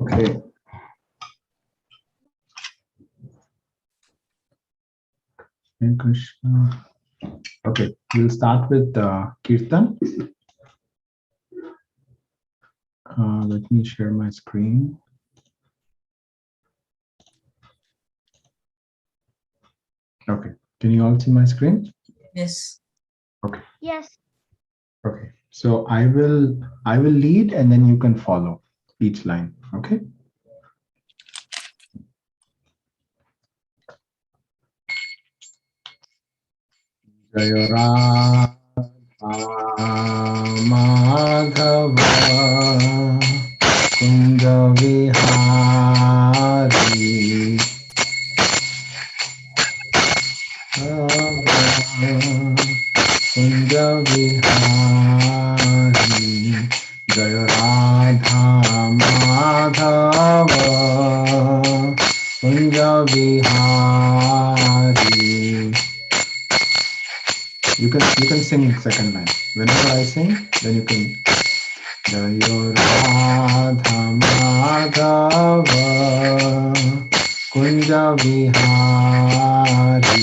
Okay. Hare Krishna. Okay, we'll start with Kirtan. Let me share my screen. Okay, can you all see my screen? Yes. Okay. Yes. Okay, so I will lead and then you can follow each line. Okay. Jaya Radha Madhava Kunja Vihari Kunja Vihari Jaya Radha Madhava Kunja Vihari. You can sing second line. Whenever I sing, then you can. Jaya Radha Madhava Kunja Vihari.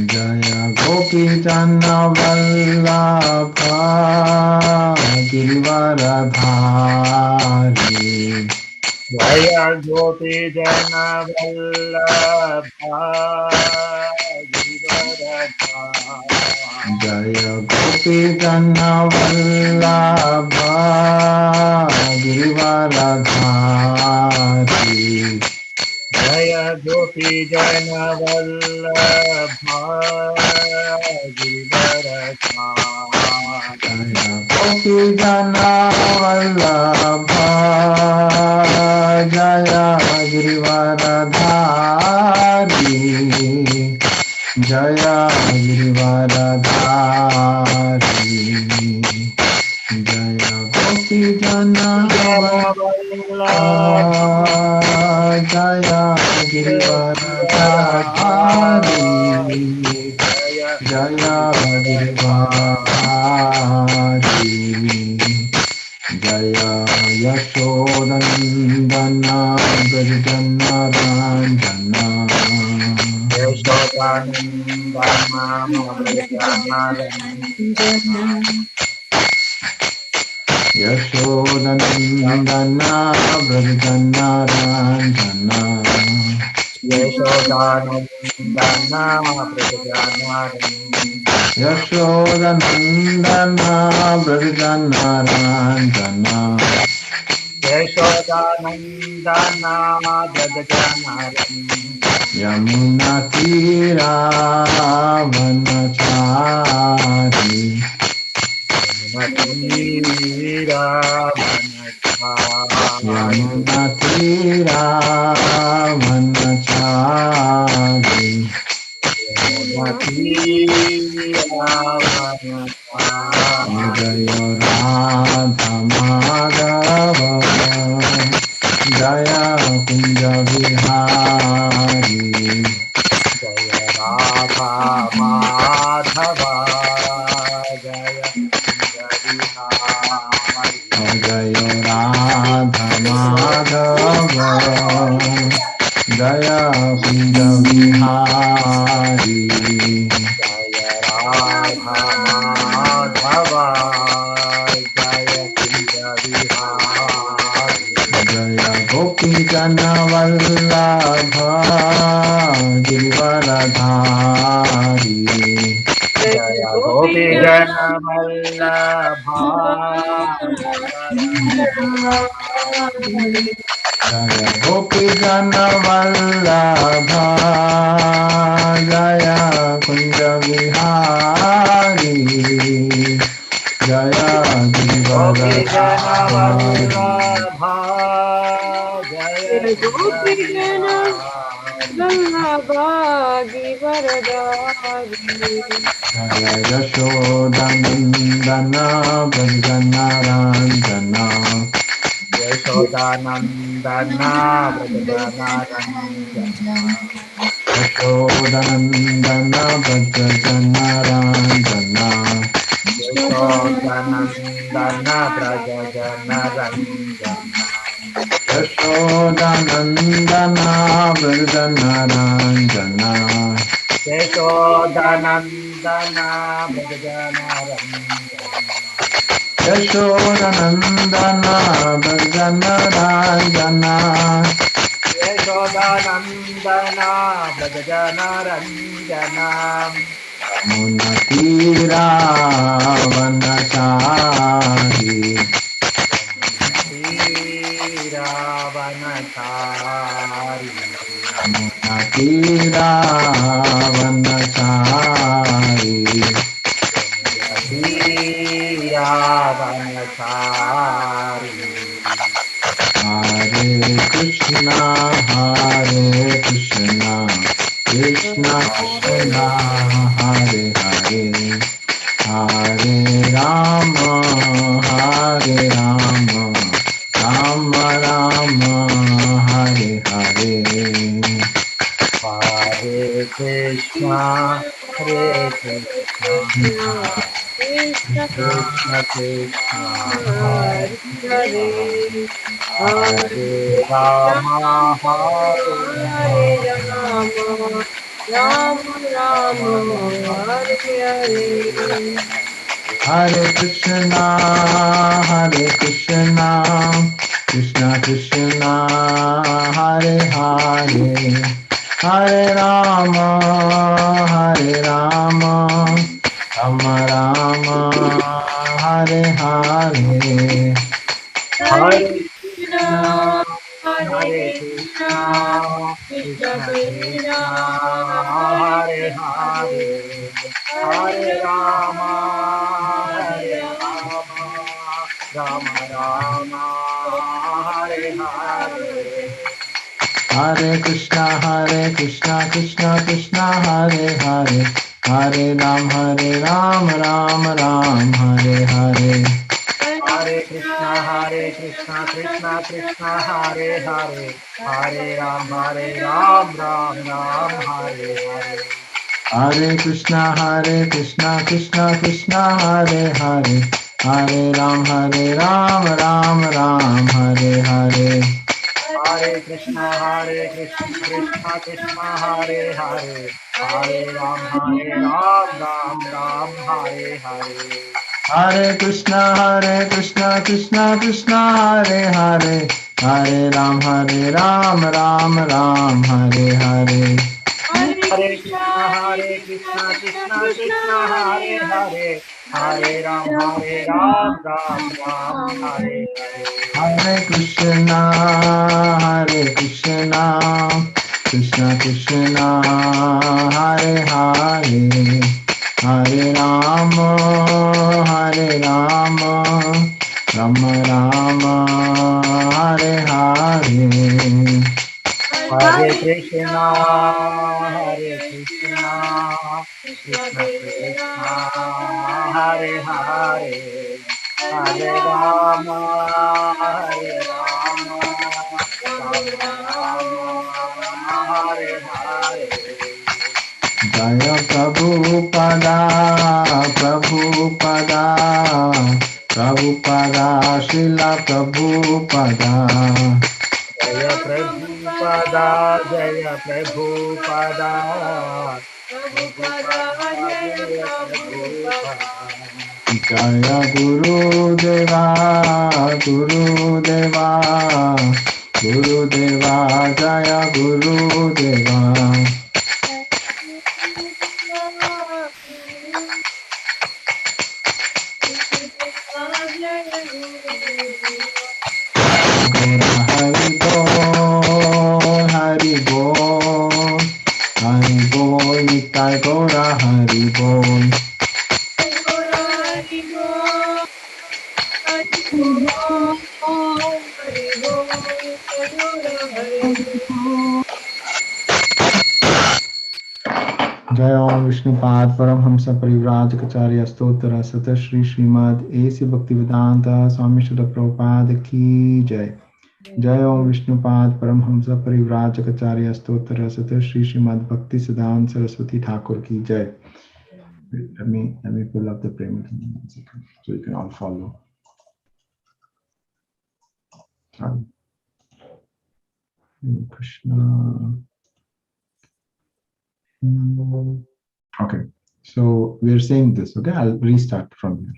Jaya Gopi Jana Vallabha Girivaradhari. Jaya Gopi Jana Vallabha Girivaradhari. Jaya Gopi Jana Vallabha Girivaradhari. Jaya Gopi Jana Vallabha Girivaradhari. Jaya Gopi Jana Vallabha Jaya Girivaradhari. Jaya Girivaradhari. Jaya Gopi Jana Vallabha Jaya Girivaradhari. Jaya Girivaradhari. Jaya Yashodandana Brajana Ranjana. Yashodandana Brajana Ranjana. Yashodanandana Prajanarana. Yashodandana Brajana Ranjana. Yashodanandana Prajanarana. Yamuna Tira Vanachari. Yamunatira Vanachari. Yamuna Tira Vanachari. Yamunatira Vanachari. Jaya Radha Madhava Jaya Kunja Vihari. Jaya Radha Madhava Jaya Kunja Vihari. Jaya Radha Madhava Jaya Kunja Vihari. Jaya Radha Madhava Jaya Kunja Vihari. Jaya Gopi Jana Vallabha Girivaradhari. Jaya Gopi Jana Vallabha Jaya Gopi Jana Vallabha Jaya Kunja Vihari. Jaya Gopi Jana Girivaradhari. Vallabha Jaya Kunja Jaya Yashodandana Brajana Ranjana. Yashodanandana Vrajana Ranjana. यशोदनन्दन Vraj जनरञ्जना यशोदनन्दन Vraj जनरञ्जना यशोदनन्दन Vraj जनरञ्जना यशोदनन्दन Vraj जनरञ्जना यशोदनन्दन Vraj जनरञ्जना Yashodanandan Vraj जनरञ्जना मुनतीरावनचारी तीरावनचारी मुनतीरावनचारी तीरावनचारी Hare Krishna Krishna Krishna Hare Hare Hare Ram Ram Ram Hare Hare Hare Krishna Krishna Krishna Hare Hare Ram Hare Rama, Rama Rama, Hare Hare. Hare Krishna Krishna Krishna Hare Hare Hare Rama Rama Rama Hare Hare Hare Krishna, Krishna Hare Hare Krishna, Krishna Krishna Krishna Krishna, Krishna Hare Hare Hare, Hare Hare Hare Ram Rama, Hare Hare Rama, Ram Ram Ram Hare Hare Hare Krishna Krishna Krishna Hare Hare Hare Ram Ram Hare Hare Hare Krishna Krishna Krishna Hare Hare Hare Ram Ram Ram Hare Hare Hare Krishna Krishna Krishna Hare Hare Hare Ram Ram Hare Hare Hare Krishna Krishna Krishna Hare Hare Hare Ram Ram Ram Hare Hare Hare Krishna Krishna Krishna Hare Hare Hare Ram Ram Hare Hare Hare Hare Krishna, Krishna Krishna Krishna, Krishna Krishna Krishna Hare Hare Hare, Hare Hare Hare Ram Rama, Ram Hare Hare Hare Hare. Hare Krishna Krishna Krishna Hare Hare Hare Rama Rama Hare Hare Hare Hare Krishna Krishna, Krishna Krishna Krishna, Krishna Hare Hare Hare, Hare Hare Hare Rama, Ram Hare Rama, Ram Rama Ram Rama, Hare Hare Hare Hare. Jaya Prabhupada Prabhupada Srila Prabhupada जय प्रभुपदा जय Prabhupada Prabhupada, Prabhupada Jaya जय Prabhupada. Prabhupada Jaya Guru Deva Guru Deva Guru Deva Jaya Guru Deva Hari Bol Hari Bol Hari Bol Nitai Gora Hari Bol जय ओम विष्णुपाद परमहंस परिव्राजकाचार्य स्तोत्र सत Shri Shrimad AC भक्ति वेदांत स्वामी श्री प्रभुपाद की जय। Jai Om Vishnupad Paramhamsa Parivrajakacarya Stotra Sata Shri Srimad Bhakti Siddhanta Saraswati Thakur ki Jai. Let me pull up the Prema so you can all follow. Hare Krishna. Okay, so we're saying this. Okay, I'll restart from here.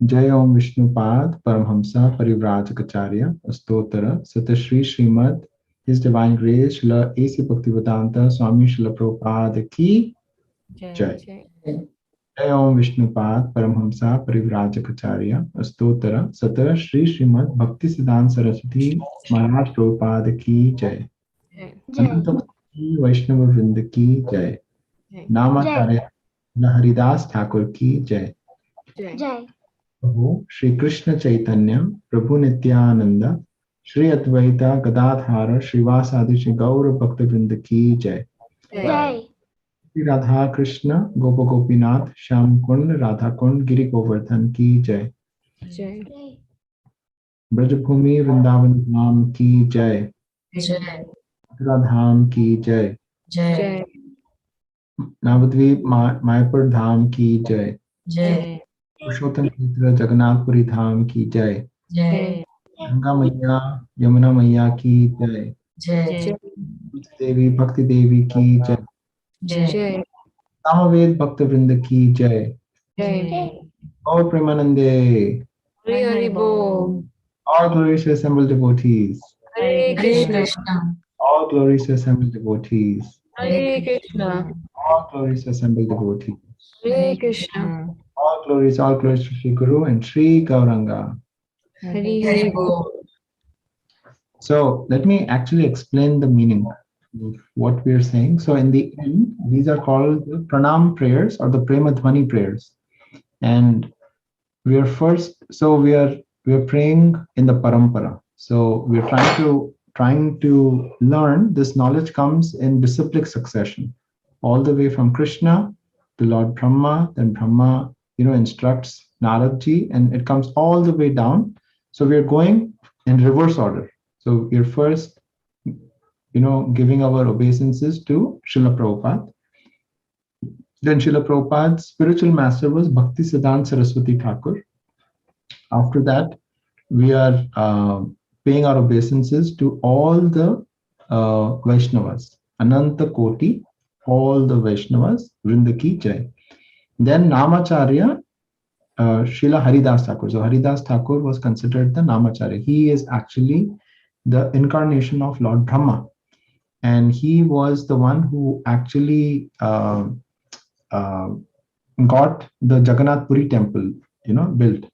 Jai Om Vishnupad Paramhamsa Parivrajakacarya Stotra Sata Shri Srimad His Divine Grace Srila A.C. Bhaktivedanta Swami Srila Prabhupada ki Jai. Jai Om Vishnupad Paramhamsa Parivrajakacarya Stotra Sata Shri Srimad Bhakti Siddhanta Saraswati Maharaj Prabhupada ki Jai. Ananta Koti Vaishnava Vrinda ki Jai. Namacharya Haridas Thakur ki Jai. Prabhu Shri Krishna Chaitanya Prabhu Nityananda Shri Advaita Gadadhara Srivasadi Shri Gaura Bhakta Vrinda ki Jai. Shri Radha Krishna Gopa Gopinath Shyam Kund Radha Kund Giri Govardhan ki Jai. Brajabhumi Vrindavan Dham ki Jai. Mathura Dham ki Jai. Navadvip Mayapur Dham ki Jai. Purushottam Kshetra Jagannathpuri Dham ki Jai. Ganga Maiya Yamuna Maiya ki Jai. Devi Bhakti Devi ki Jai. Samaved Bhakta Vrinda ki Jai. Gaur Premanande. All glories to assembled devotees. All glories to assembled devotees. All glories to assembled devotees. All glories to Sri Guru and Sri Gauranga. So let me actually explain the meaning of what we are saying. So in the end, these are called the pranam prayers or the prema dhvani prayers. And we are praying in the parampara. So we're trying to learn. This knowledge comes in disciplic succession, all the way from Krishna to Lord Brahma. Then Brahma, instructs Naradji, and it comes all the way down. So we're going in reverse order. So we're first, giving our obeisances to Srila Prabhupada. Then Srila Prabhupada's spiritual master was Bhakti Siddhanta Saraswati Thakur. After that, we are paying our obeisances to all the Vaishnavas, Ananta Koti, all the Vaishnavas, Vrinda ki Jai. Then Namacharya, Srila Haridas Thakur. So Haridas Thakur was considered the Namacharya. He is actually the incarnation of Lord Brahma. And he was the one who actually got the Jagannath Puri temple, built.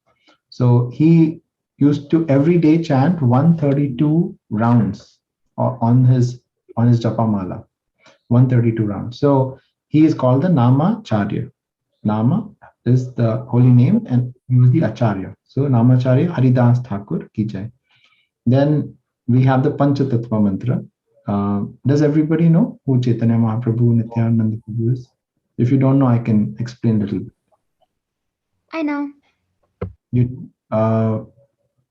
So he used to every day chant 132 rounds on his Japamala, 132 rounds. So he is called the Namacharya. Nama is the holy name and he was the Acharya. So Namacharya Haridas Thakur ki Jai. Then we have the Panchatattva mantra. Does everybody know who Chaitanya Mahaprabhu, Nityananda Prabhu is? If you don't know, I can explain a little bit. I know. You,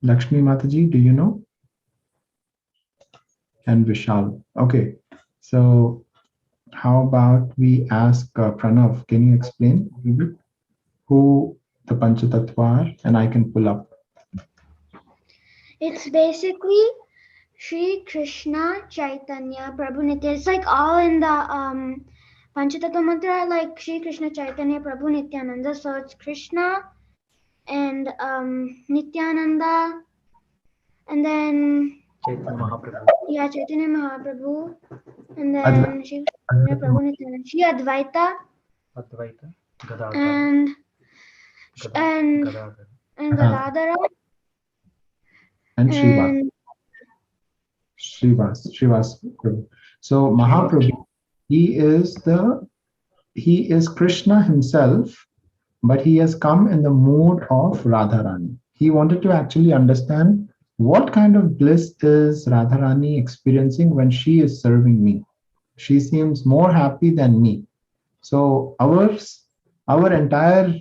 Lakshmi Mataji, do you know? And Vishal. Okay. So how about we ask Pranav, can you explain a little bit who the Panchatattva are? And I can pull up. It's basically Shri Krishna, Chaitanya, Prabhu Nityananda. It's like all in the Panchatattva mantra, like Shri Krishna, Chaitanya, Prabhu Nityananda. So it's Krishna and Nityananda, and then Chaitanya Mahaprabhu. Yeah, Chaitanya Mahaprabhu, and then Shri Krishna, Prabhu Nityananda, Shri Advaita, Gadadhara. and Gadadhara, and Srivas Prabhu. So Mahaprabhu, he is Krishna himself, but he has come in the mood of Radharani. He wanted to actually understand what kind of bliss is Radharani experiencing when she is serving me. She seems more happy than me. So our entire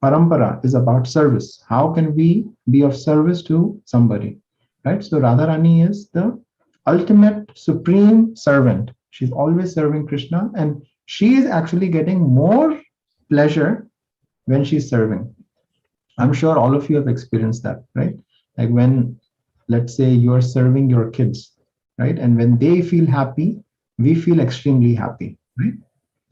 parampara is about service. How can we be of service to somebody, right? So Radharani is the ultimate supreme servant. She's always serving Krishna, and she is actually getting more pleasure when she's serving. I'm sure all of you have experienced that, right? Like when, let's say, you're serving your kids, right? And when they feel happy, we feel extremely happy, right?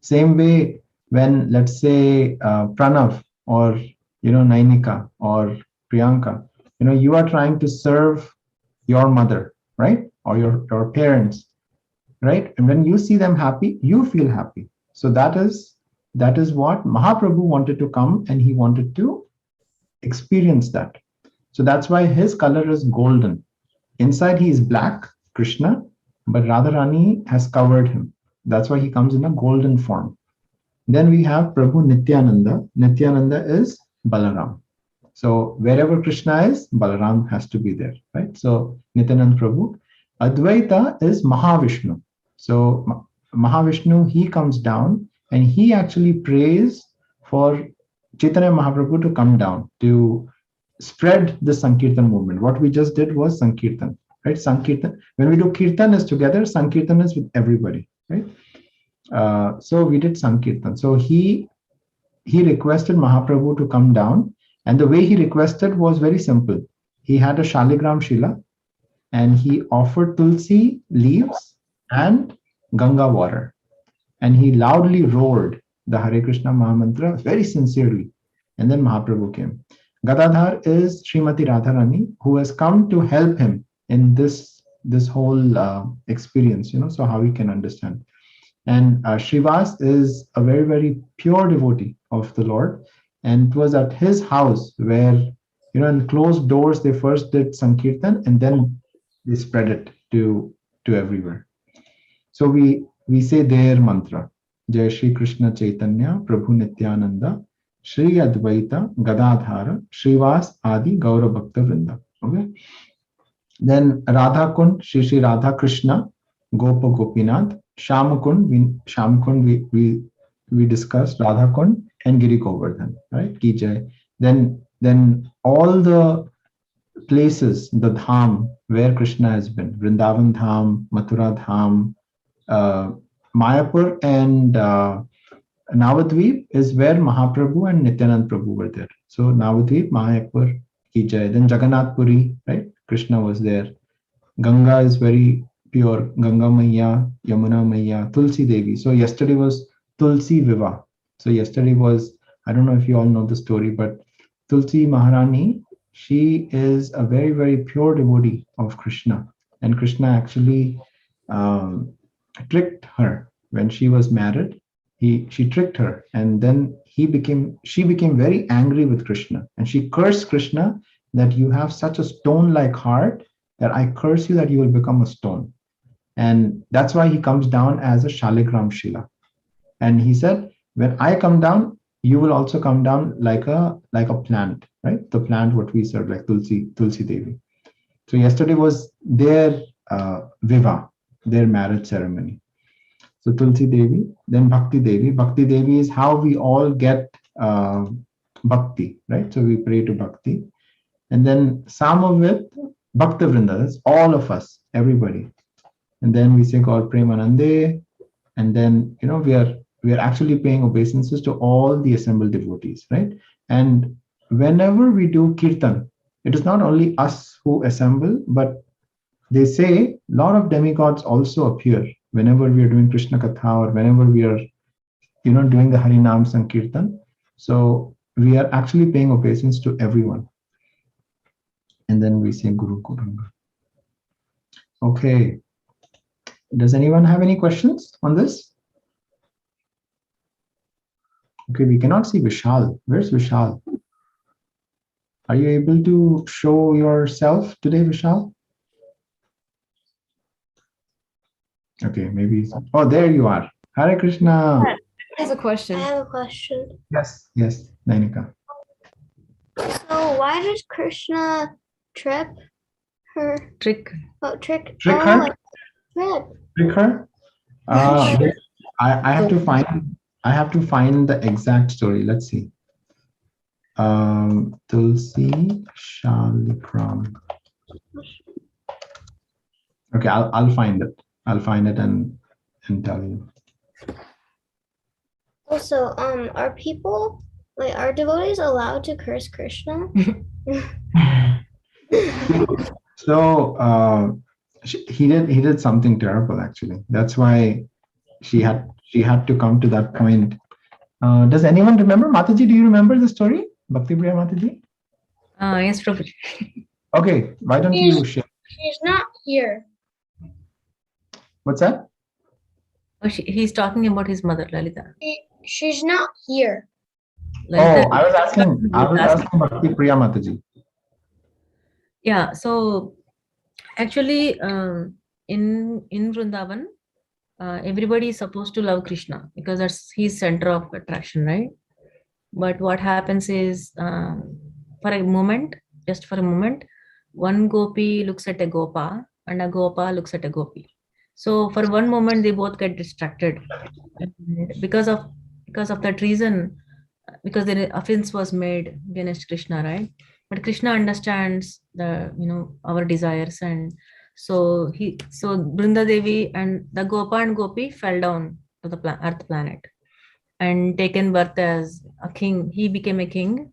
Same way when, let's say, Pranav or Nainika or Priyanka, you are trying to serve your mother, right? Or your parents, right? And when you see them happy, you feel happy. So that is what Mahaprabhu wanted to come, and he wanted to experience that. So that's why his color is golden. Inside he is black, Krishna, but Radharani has covered him. That's why he comes in a golden form. Then we have Prabhu Nityananda. Nityananda is Balaram. So wherever Krishna is, Balaram has to be there, right? So Nityananda Prabhu. Advaita is Mahavishnu. So Mahavishnu, he comes down and he actually prays for Chaitanya Mahaprabhu to come down to spread the Sankirtan movement. What we just did was Sankirtan, right? Sankirtan. When we do Kirtan is together, Sankirtan is with everybody, right? So we did Sankirtan. So he requested Mahaprabhu to come down, and the way he requested was very simple. He had a Shaligram Shila, and he offered Tulsi leaves and Ganga water, and he loudly roared the Hare Krishna Mahamantra very sincerely, and then Mahaprabhu came. Gadadhar is Srimati Radharani, who has come to help him in this whole experience, so how we can understand. And Srivas is a very, very pure devotee of the Lord. And it was at his house where, in closed doors, they first did Sankirtan and then they spread it to everywhere. So we say their mantra, Jai Shri Krishna Chaitanya, Prabhu Nityananda, Shri Advaita, Gadadhara, Srivas Adi, Gaura Bhakta Vrinda. Okay. Then Radha Kund, Shri Shri Radha Krishna, Gopa Gopinath, Shyam Kund we discussed Radha Kund and Giri Govardhan, right? Ki Jai. Then all the places, the dham where Krishna has been, Vrindavan Dham, Mathura Dham, Mayapur and Navadvip is where Mahaprabhu and Nityanand Prabhu were there. So Navadvip, Mayapur, Ki Jai. Then Jagannath Puri, right? Krishna was there. Ganga is very pure. Ganga Maiya, Yamuna Maiya, Tulsi Devi. So yesterday was Tulsi Viva. So yesterday was, I don't know if you all know the story, but Tulsi Maharani, she is a very, very pure devotee of Krishna. And Krishna actually tricked her when she was married. She tricked her, and then she became very angry with Krishna, and she cursed Krishna that you have such a stone-like heart that I curse you that you will become a stone. And that's why he comes down as a Shaligram Shila. And he said, when I come down, you will also come down like a plant, right? The plant what we serve, like Tulsi Devi. So yesterday was their Viva, their marriage ceremony. So Tulsi Devi, then Bhakti Devi. Bhakti Devi is how we all get Bhakti, right? So we pray to Bhakti. And then Samavit, Bhakta Vrinda, that's all of us, everybody. And then we say God Premanande. And then, we are actually paying obeisances to all the assembled devotees, right? And whenever we do Kirtan, it is not only us who assemble, but they say a lot of demigods also appear whenever we are doing Krishna Katha or whenever we are, doing the Harinam Sankirtan. So we are actually paying obeisance to everyone. And then we say Guru Kuranga. Okay. Does anyone have any questions on this? Okay, we cannot see Vishal. Where's Vishal? Are you able to show yourself today, Vishal? Okay, maybe. Oh, there you are. Hare Krishna. Has a question. I have a question. Yes, Nainika. So why does Krishna trip her? Trick. Oh, trick her? Trip. Trick her? I have to find the exact story. Let's see. Tulsi Shalikram. Okay, I'll find it. I'll find it and tell you. Also, are people like are devotees allowed to curse Krishna? So he did something terrible actually. That's why she had to come to that point. Does anyone remember, Mataji? Do you remember the story, Bhakti Priya Mataji? Yes, Prabhu. Okay, why don't you share? She's not here. What's that? Oh, he's talking about his mother, Lalita. She's not here. Lalita. Oh, I was asking Bhakti Priya Mataji. Yeah, so actually, in Vrindavan, everybody is supposed to love Krishna because that's his center of attraction, right? But what happens is, for a moment, just for a moment, one gopi looks at a gopa and a gopa looks at a gopi. So for one moment, they both get distracted. And because of that reason, because the offense was made against Krishna, right? But Krishna understands our desires, and so Brinda Devi and the Gopa and Gopi fell down to the earth planet and taken birth as a king. He became a king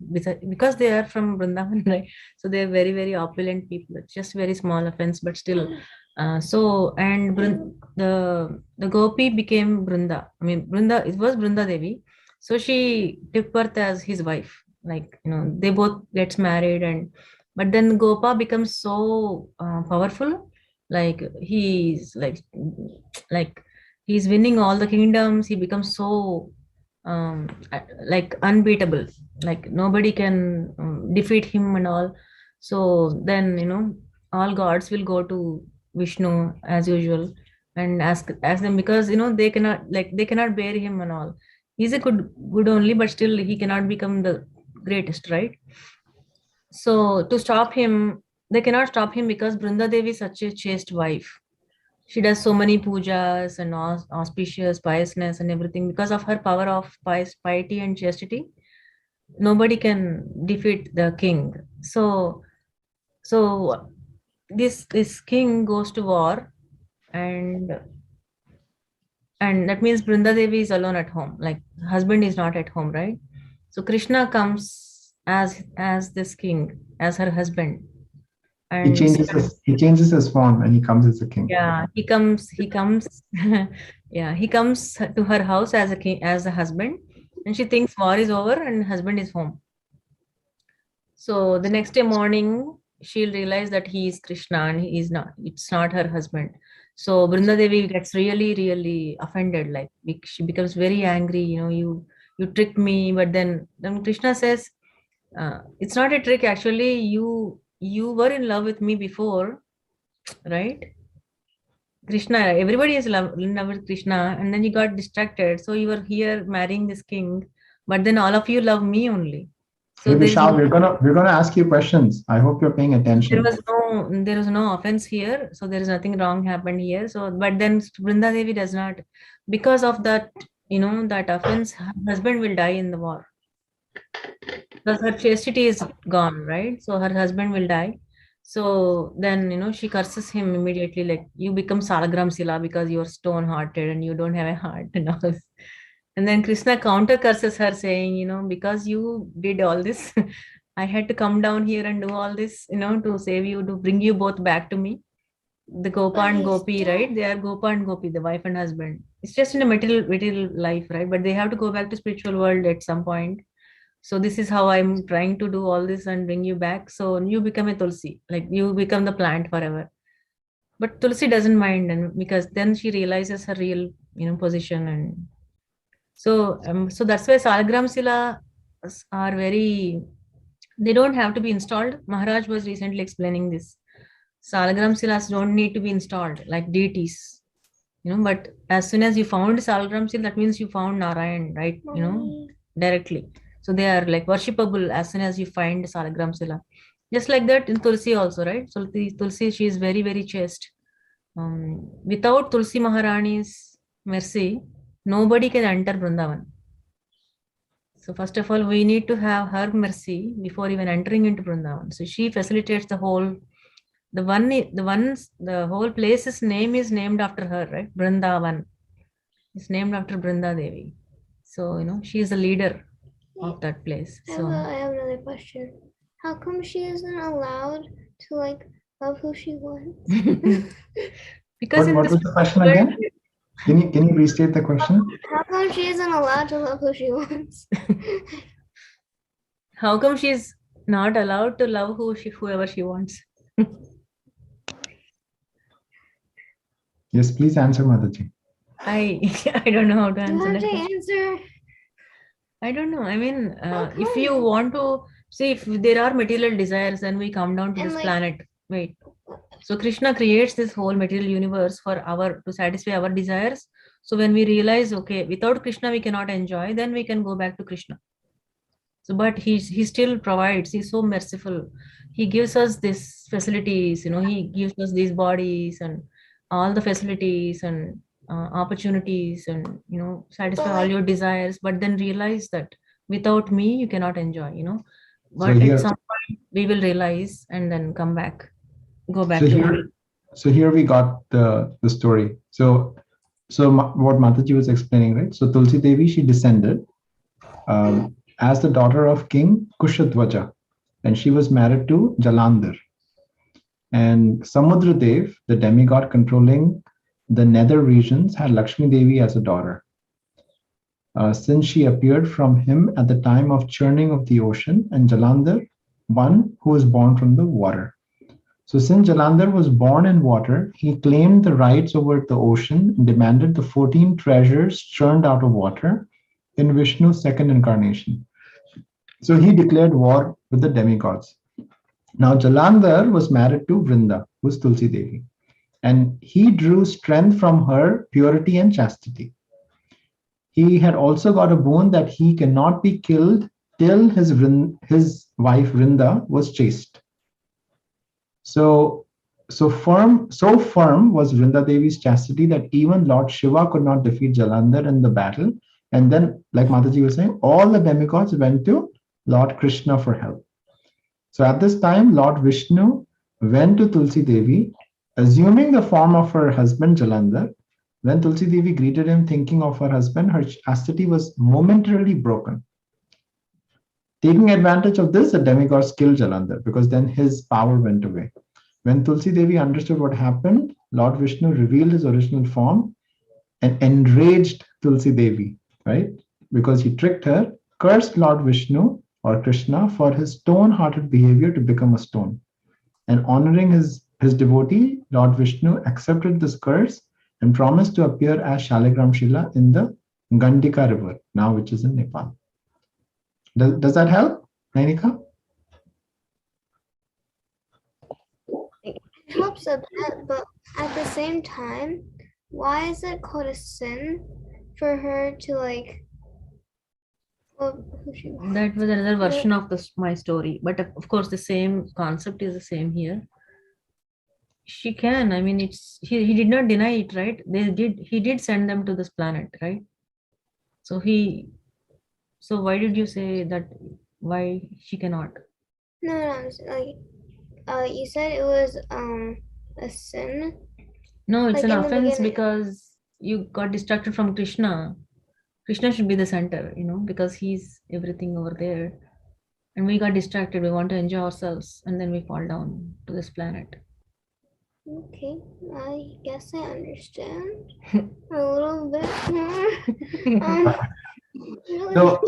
because they are from Vrindavan, right? So they are very, very opulent people. It's just very small offense, but still. The Gopi became Brinda. I mean, Brinda, it was Brinda Devi. So she took birth as his wife. Like, they both gets married, but then Gopa becomes so powerful. Like he's like he's winning all the kingdoms. He becomes so like unbeatable, like nobody can defeat him and all. So then all gods will go to Vishnu as usual and ask them, because they cannot bear him and all. He's a good only, but still he cannot become the greatest, right? So to stop him, they cannot stop him because Brinda Devi is such a chaste wife. She does so many pujas and auspicious piousness and everything. Because of her power of piety and chastity, nobody can defeat the king. So this king goes to war, and that means Brinda Devi is alone at home, like husband is not at home, right? So Krishna comes as this king, as her husband. He changes his form and he comes as a king. Yeah, he comes yeah, he comes to her house as a king, as a husband, and she thinks war is over and husband is home. So the next day morning, she'll realize that he is Krishna and he is not, it's not her husband. So Brinda Devi gets really, really offended. Like she becomes very angry. You tricked me. But then Krishna says, it's not a trick. Actually, you were in love with me before, right? Krishna, everybody is in love with Krishna, and then you got distracted. So you were here marrying this king, but then all of you love me only. So hey, Vishal, we're gonna ask you questions. I hope you're paying attention. There was no offense here, so there is nothing wrong happened here. So, but then Brinda Devi does not, because of that, that offense, her husband will die in the war. Because her chastity is gone, right? So her husband will die. So then, she curses him immediately, like, you become Salagram Sila because you're stone hearted and you don't have a heart and all this. And then Krishna counter curses her, saying, because you did all this, I had to come down here and do all this, to save you, to bring you both back to me. The Gopa and Gopi, right? They are Gopa and Gopi, the wife and husband. It's just in a material life, right? But they have to go back to spiritual world at some point. So this is how I'm trying to do all this and bring you back. So you become a Tulsi, like you become the plant forever. But Tulsi doesn't mind, and because then she realizes her real, position. And so that's why Salagram Sila are very, they don't have to be installed. Maharaj was recently explaining this. Salagram Silas don't need to be installed like deities, but as soon as you found Salagram Sil, that means you found Narayan, right? Directly. So they are like worshipable as soon as you find Salagram Sila. Just like that in Tulsi also, right? So Tulsi, she is very, very chaste. Without Tulsi Maharani's mercy, nobody can enter Vrindavan. So first of all, we need to have her mercy before even entering into Vrindavan. So she facilitates the whole, the whole place's name is named after her, right? Vrindavan. It's named after Brinda Devi. So, she is the leader of that place. I So have another question. How come she isn't allowed to like love who she wants? because in What this was the question world, again? Can you restate the question? How come she isn't allowed to love who she wants? how come she's not allowed to love whoever she wants? Yes, please answer, Mataji. I I don't know how to You answer have that to question. answer. I don't know. I mean, if Okay. you want to see if there are material desires, then we come down to And this like- planet. Wait. So Krishna creates this whole material universe for to satisfy our desires. So when we realize, okay, without Krishna we cannot enjoy, then we can go back to Krishna. So, but he still provides. He's so merciful. He gives us these facilities. He gives us these bodies and all the facilities and opportunities, and satisfy all your desires. But then realize that without me you cannot enjoy. But here- at some point we will realize and then come back, go back So to here, him. so here we got the story. So what Mataji was explaining, right? So Tulsi Devi, she descended as the daughter of King Kushatwaja, and she was married to Jalandhar. And Samudra Dev, the demigod controlling the nether regions, had Lakshmi Devi as a daughter. Since she appeared from him at the time of churning of the ocean, and Jalandhar, one who was born from the water. So since Jalandhar was born in water, he claimed the rights over the ocean and demanded the 14 treasures churned out of water in Vishnu's second incarnation. So he declared war with the demigods. Now Jalandhar was married to Vrinda, who is Tulsi Devi, and he drew strength from her purity and chastity. He had also got a boon that he cannot be killed till his wife Vrinda was chaste. So firm was Vrinda Devi's chastity that even Lord Shiva could not defeat Jalandhar in the battle. And then, like Mataji was saying, all the demigods went to Lord Krishna for help. So at this time, Lord Vishnu went to Tulsi Devi, assuming the form of her husband Jalandhar. When Tulsi Devi greeted him thinking of her husband, her chastity was momentarily broken. Taking advantage of this, the demigods killed Jalandhar because then his power went away. When Tulsi Devi understood what happened, Lord Vishnu revealed his original form and enraged Tulsi Devi, right? Because he tricked her, cursed Lord Vishnu or Krishna for his stone-hearted behavior to become a stone. And honoring his devotee, Lord Vishnu accepted this curse and promised to appear as Shaligram Shila in the Gandika river, now which is in Nepal. Does that help, Nainika? It helps a bit, but at the same time, why is it called a sin for her to like love who she wants? That was another version of my story, but of course the same concept is the same here. She can. I mean, he did not deny it, right? He did send them to this planet, right? So why did you say that? Why she cannot? No, like you said it was a sin. No, it's Like an in the offense beginning. because you got distracted from Krishna. Krishna should be the center, because he's everything over there. And we got distracted. We want to enjoy ourselves, and then we fall down to this planet. Okay, I guess I understand a little bit more. Really? So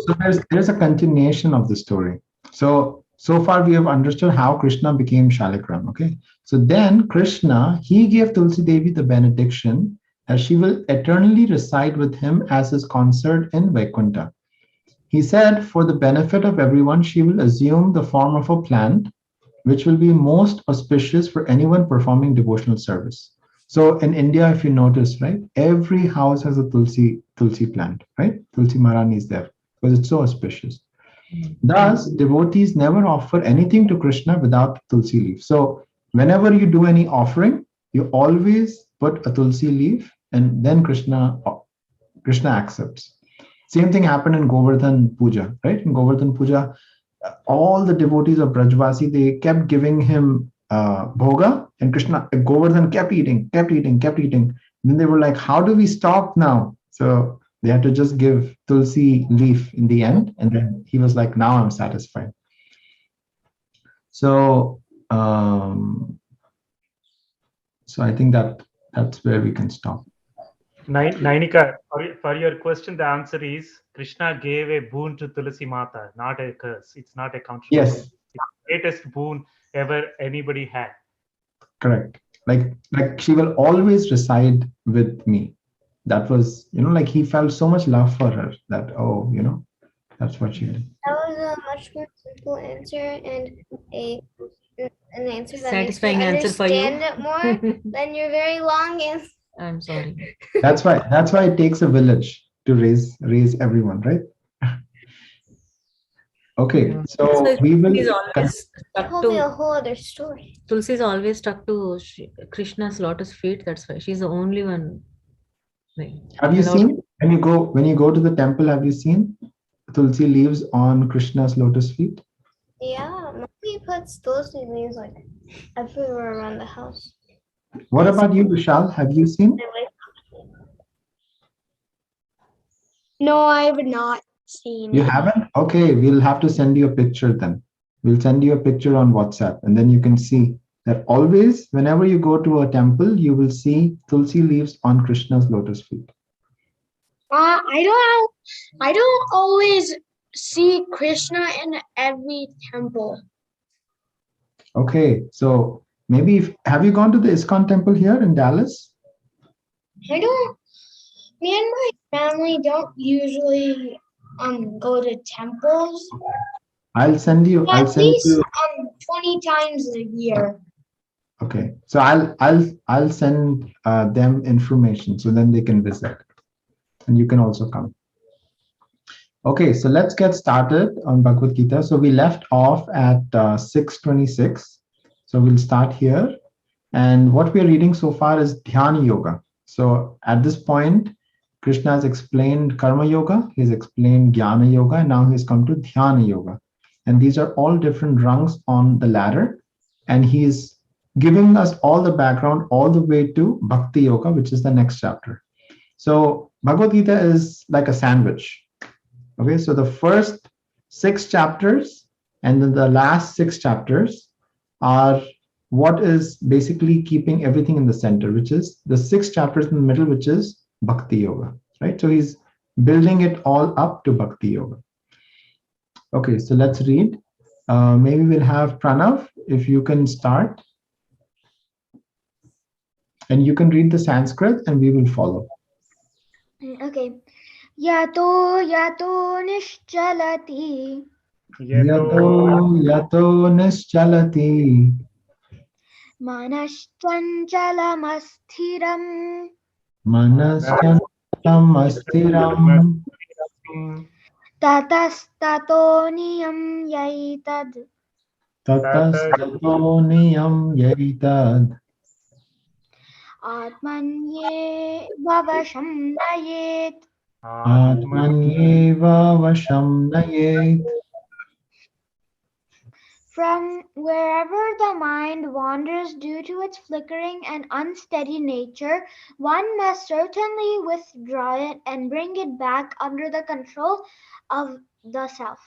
there's a continuation of the story. So far we have understood how Krishna became Shalikram. Okay. So then Krishna, he gave Tulsi Devi the benediction that she will eternally reside with him as his consort in Vaikuntha. He said, for the benefit of everyone, she will assume the form of a plant, which will be most auspicious for anyone performing devotional service. So in India, if you notice, right, every house has a Tulsi plant, right? Tulsi Maharani is there because it's so auspicious. Thus, devotees never offer anything to Krishna without Tulsi leaf. So whenever you do any offering, you always put a Tulsi leaf, and then Krishna accepts. Same thing happened in Govardhan Puja, right? In Govardhan Puja, all the devotees of Brajvasi, they kept giving him bhoga, and Krishna, Govardhan kept eating, kept eating, kept eating. And then they were like, how do we stop now? So they had to just give tulsi leaf in the end. And then he was like, now I'm satisfied. So, so I think that's where we can stop. Nainika, for your question, the answer is Krishna gave a boon to Tulasi Mata, not a curse. It's not a counter. Yes. It's the greatest boon ever anybody had. Correct. Like she will always reside with me. That was, like he felt so much love for her that, that's what she did. That was a much more simple answer and an answer that Satisfying makes me answer for you. understand it more than your very long answer. I'm sorry. That's why it takes a village to raise everyone, right? Okay, so we will. Tulsi is always That stuck will be a to whole other story. Tulsi is always stuck to Krishna's lotus feet. That's why she's the only one. Have you seen when you go to the temple? Have you seen Tulsi leaves on Krishna's lotus feet? Yeah, mommy puts Tulsi leaves like everywhere around the house. What about you, Vishal? Have you seen? No, I have not seen. You haven't? Okay, we'll have to send you a picture then. We'll send you a picture on WhatsApp, and then you can see that always, whenever you go to a temple, you will see Tulsi leaves on Krishna's lotus feet. I don't always see Krishna in every temple. Okay, so maybe have you gone to the ISKCON temple here in Dallas? Me and my family don't usually go to temples. I'll send you. At least 20 times a year. Okay, so I'll send them information so then they can visit, and you can also come. Okay, so let's get started on Bhagavad Gita. So we left off at 626. So we'll start here. And what we're reading so far is Dhyana Yoga. So at this point, Krishna has explained Karma Yoga, he's explained Jnana Yoga, and now he's come to Dhyana Yoga. And these are all different rungs on the ladder. And he's giving us all the background all the way to Bhakti Yoga, which is the next chapter. So Bhagavad Gita is like a sandwich. Okay, so the first 6 chapters and then the last 6 chapters are what is basically keeping everything in the center, which is the 6 chapters in the middle, which is Bhakti Yoga, right? So he's building it all up to Bhakti Yoga. Okay, so let's read. Maybe we'll have Pranav, if you can start. And you can read the Sanskrit and we will follow. Okay. Yato nischalati. Yato nischalati. Manaschanchalamasthiram. Manaschanchalam Tatastato niyam yaitad. Tatastato niyam yaitad. Atmanye vavasham nayet. Atmanyeva vasham nayet. From wherever the mind wanders due to its flickering and unsteady nature, one must certainly withdraw it and bring it back under the control of the self.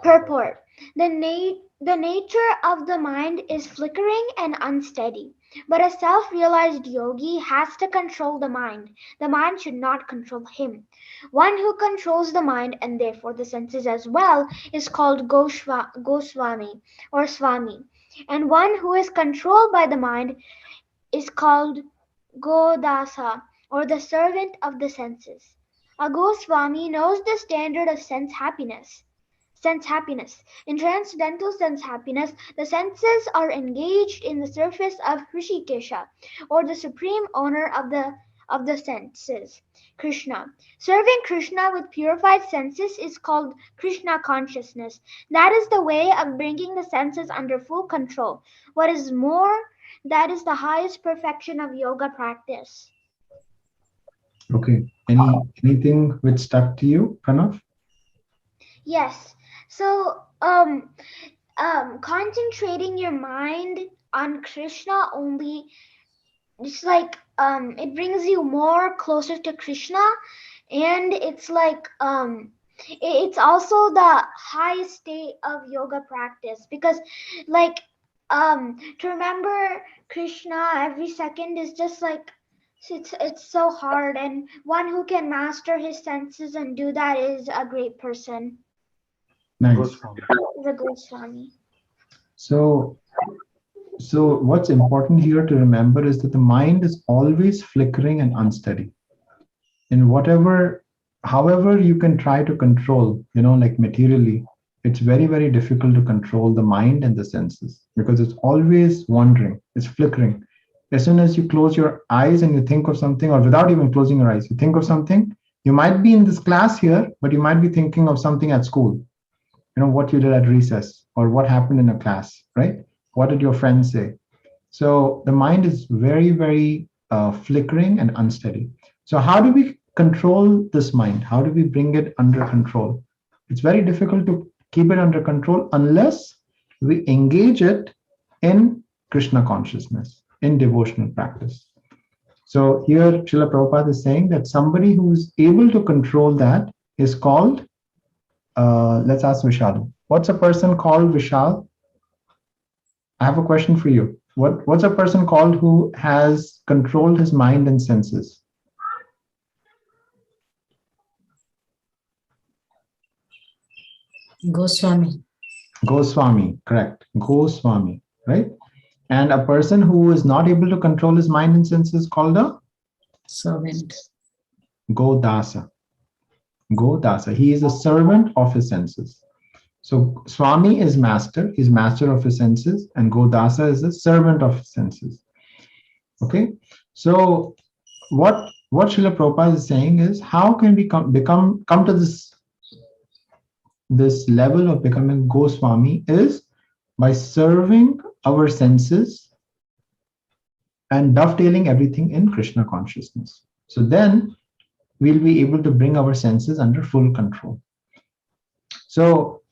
Purport. The nature of the mind is flickering and unsteady, but a self-realized yogi has to control the mind. The mind should not control him. One who controls the mind and therefore the senses as well is called Goswami or Swami, and one who is controlled by the mind is called Godasa or the servant of the senses. A Goswami knows the standard of sense happiness. In transcendental sense happiness, the senses are engaged in the service of Hrishikesha, or the supreme owner of the senses, Krishna. Serving Krishna with purified senses is called Krishna consciousness. That is the way of bringing the senses under full control. What is more, that is the highest perfection of yoga practice. Okay. Anything which stuck to you, Pranav? Yes. So, concentrating your mind on Krishna only, it's like it brings you more closer to Krishna, and it's like it's also the highest state of yoga practice, because like to remember Krishna every second is just like it's so hard, and one who can master his senses and do that is a great person. Nice. Goswami. Is a Goswami. So, what's important here to remember is that the mind is always flickering and unsteady. In whatever, however you can try to control, like materially, it's very, very difficult to control the mind and the senses because it's always wandering, it's flickering. As soon as you close your eyes and you think of something, or without even closing your eyes, you think of something, you might be in this class here, but you might be thinking of something at school, what you did at recess or what happened in a class, right? What did your friends say? So the mind is very, very flickering and unsteady. So how do we control this mind? How do we bring it under control? It's very difficult to keep it under control unless we engage it in Krishna consciousness, in devotional practice. So here Srila Prabhupada is saying that somebody who is able to control that is called, let's ask Vishal. What's a person called, Vishal? I have a question for you. What's a person called who has controlled his mind and senses? Goswami. Goswami, correct. Goswami, right? And a person who is not able to control his mind and senses called a Servant. Godasa. Godasa. He is a servant of his senses. So Swami is master, he's master of his senses, and Godasa is a servant of his senses. Okay, so what Srila Prabhupada is saying is, how can we come to this level of becoming Goswami is by serving our senses and dovetailing everything in Krishna consciousness. So then we'll be able to bring our senses under full control. So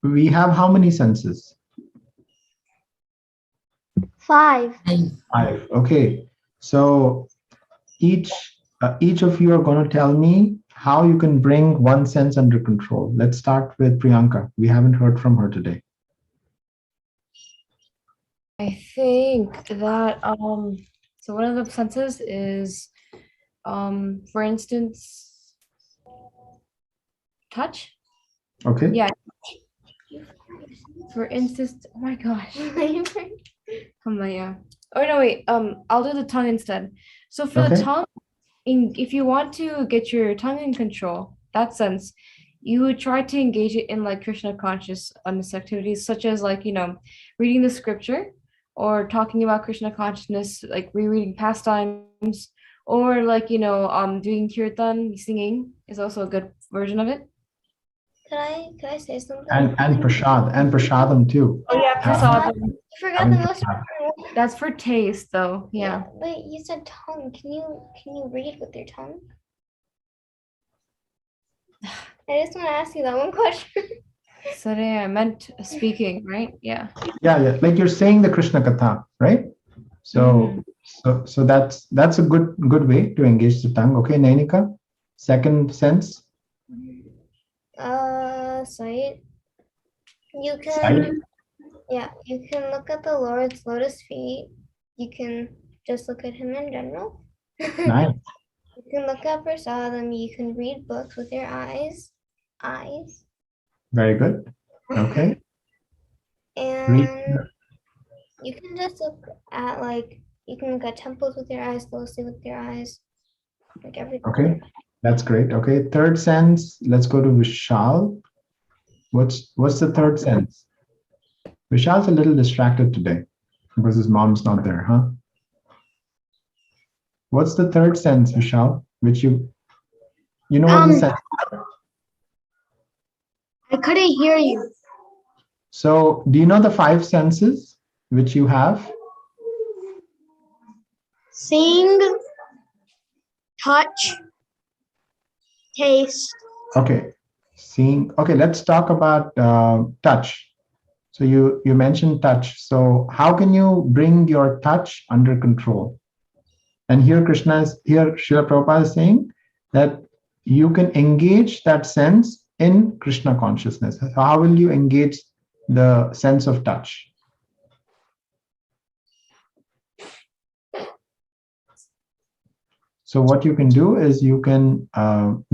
we have how many senses? 5. 5. Okay. So each of you are going to tell me how you can bring one sense under control. Let's start with Priyanka. We haven't heard from her today. I think that so one of the senses is for instance touch. Okay. Yeah. For instance, oh my gosh. Yeah. Oh no, wait. I'll do the tongue instead. So for Okay. the tongue, if you want to get your tongue in control, that sense, you would try to engage it in like Krishna consciousness activities, such as like, reading the scripture or talking about Krishna consciousness, like rereading pastimes, or like, doing kirtan, singing is also a good version of it. Could I say something? And prasadam too. Oh yeah, prasadam. I forgot the most important one. That's for taste though. Yeah. But you said tongue. Can you read with your tongue? I just want to ask you that one question. Sorry, I meant speaking, right? Yeah. Yeah. Like you're saying the Krishna Katha, right? So so that's a good way to engage the tongue. Okay, Nainika, second sense. Sight. You can Sight. you can look at the Lord's lotus feet. You can just look at him in general. Nice. You can look at prasadam. You can read books with your eyes. Very good. Okay. And you can just look at you can look at temples with your eyes, Tulsi with your eyes, like everything. Okay, that's great. Okay, third sense. Let's go to Vishal. What's the third sense? Vishal's a little distracted today because his mom's not there, huh? What's the third sense, Vishal? Which you know what the sense? I couldn't hear you. So do you know the 5 senses which you have? Seeing, touch, taste. Okay, seeing. Okay, let's talk about touch. So you mentioned touch. So how can you bring your touch under control? And here Srila Prabhupada is saying that you can engage that sense in Krishna consciousness. So how will you engage the sense of touch? So what you can do is you can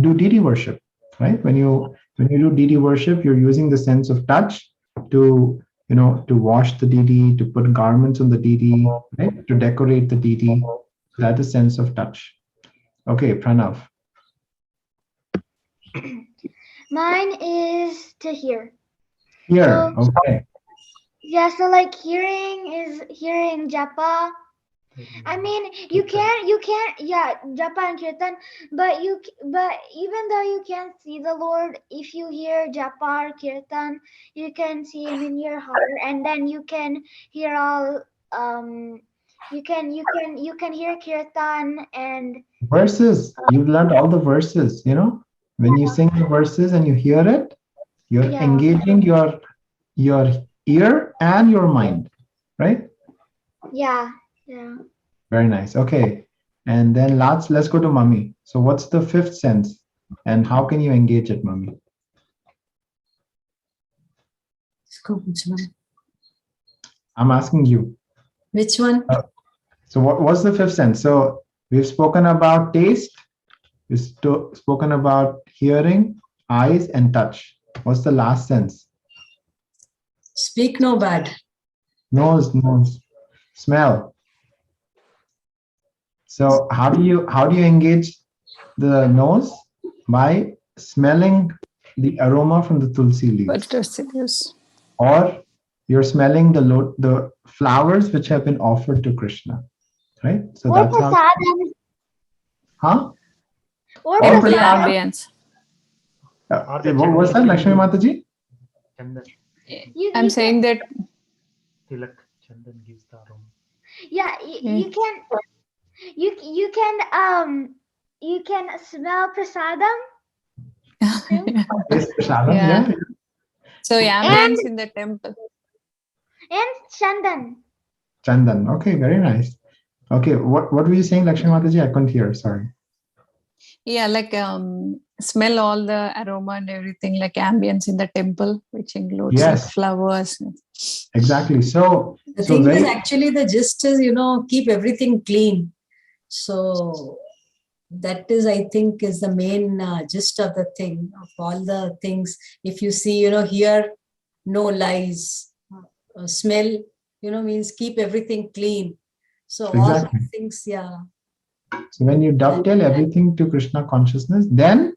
do deity worship, right? When you do deity worship, you're using the sense of touch to to wash the deity, to put garments on the deity, right? To decorate the deity. That is sense of touch. Okay, Pranav. Mine is to hear. Here, okay. Yeah, so like hearing is hearing japa. I mean, you can't, yeah, japa and kirtan, but even though you can't see the Lord, if you hear japa or kirtan, you can see Him in your heart, and then you can hear all, you can hear kirtan and Verses. You've learned all the verses, when you sing the verses and you hear it, you're Yeah. engaging your ear and your mind, right? yeah. Very nice. Okay. And then let's go to Mummy. So what's the fifth sense and how can you engage it, Mummy? Which one? I'm asking you. Which one? So what's the fifth sense? So we've spoken about taste, we've spoken about hearing, eyes, and touch. What's the last sense? Speak no bad. Nose. Smell. So how do you engage the nose? By smelling the aroma from the tulsi leaves. Or you're smelling the flowers which have been offered to Krishna, right? So Or that's how. prasadam. Huh? Or Or prasadam. ambience. What was that, Lakshmi Mataji? Chandan. I'm saying that Tilak Chandan gives the aroma. Yeah, you can smell prasadam. Yes, prasadam, Yeah. yeah. So ambience in the temple. And chandan. Chandan. Okay, very nice. Okay, what were you saying, Lakshmi Mataji? I couldn't hear. Sorry. Yeah, like smell all the aroma and everything, like ambience in the temple, which includes like Yes. flowers. Exactly. So The so thing very is, actually, the gist is, keep everything clean. So that is, I think, is the main gist of the thing, of all the things. If you see, hear, no lies, smell, means keep everything clean. So all Exactly. these things, yeah. So when you dovetail everything to Krishna consciousness, then